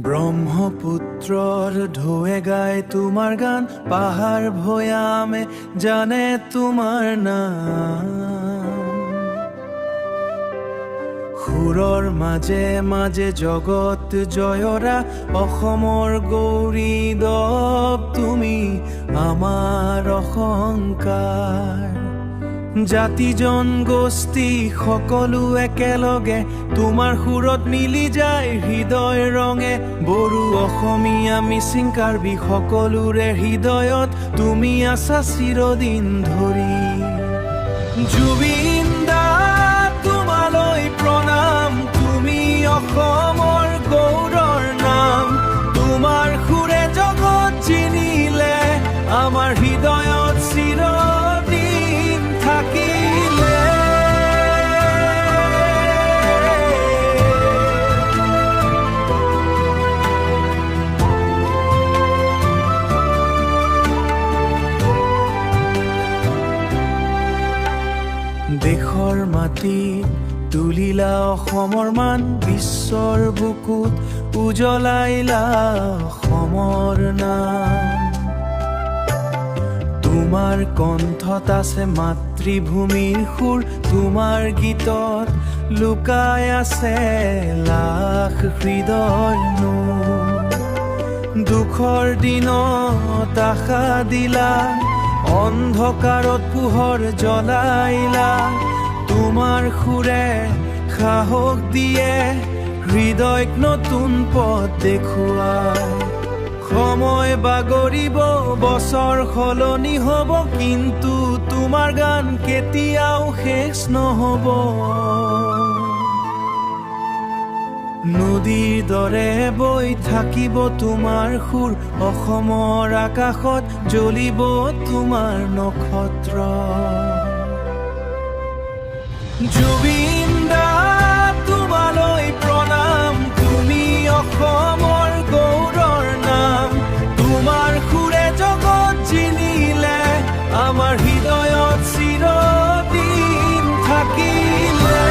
ব্ৰহ্মপুত্ৰৰ ঢৌয়ে গায় তোমাৰ গান, পাহাড় ভয়ামে জানে তোমাৰ নাম। সুৰৰ মাজে মাজে জগত জয়ৰা, অসমৰ গৌৰীদৱ তুমি আমাৰ অহংকাৰ। জাতি জনগোষ্ঠী সকলো একেলগে তোমাৰ সুৰত মিলি যায় হৃদয় ৰঙে। বড়ো, অসমীয়া, মিচিং, কাৰ্বি সকলোৰে হৃদয়ত তুমি আছা চিৰদিন ধৰি। জুবিন দা তোমালৈ প্ৰণাম, তুমি অসমৰ গৌৰৰ নাম। তোমাৰ সুৰে জগত চিনিলে, আমাৰ হৃদয়ত চিৰদিন থাকিলে। দেশৰ মাটি তুলিলা অসমৰ মান, বিশ্বৰ বুকুত উজ্বলাইলা অসমৰ নাম। তোমাৰ কণ্ঠত আছে মাতৃভূমিৰ সুৰ, তোমাৰ গীতত লুকাই আছে লাখ হৃদয় নূৰ। দুখৰ দিনত আশা দিলা, অন্ধকাৰত পোহৰ জ্বলাইলা। তোমাৰ সুৰে সাহস দিয়ে, হৃদয়ক নতুন পথ দেখুৱাই। সময় বাগৰিব, বছৰ সলনি হ'ব, কিন্তু তোমাৰ গান কেতিয়াও শেষ নহ'ব। নদীৰ দৰে বৈ থাকিব তোমাৰ সুৰ, অসমৰ আকাশত জ্বলিব তোমাৰ নক্ষত্ৰ। জুবিন দা তোমালৈ প্ৰণাম, তুমি অসমৰ গৌৰৰ নাম। তোমাৰ সুৰে জগত চিনিলে, আমাৰ হৃদয়ত চিৰদিন থাকিলে।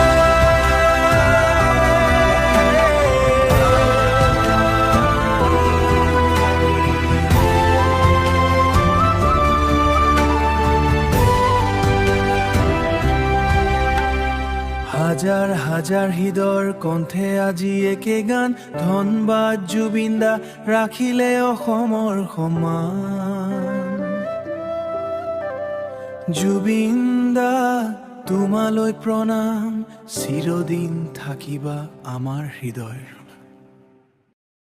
হাজাৰ হাজাৰ হৃদয়ৰ কণ্ঠে আজি একে গান, ধন্যবাদ জুবিন দা ৰাখিলে অসমৰ সমান। জুবিন দা তোমালৈ প্ৰণাম, চিৰদিন থাকিবা আমাৰ হৃদয়ৰ।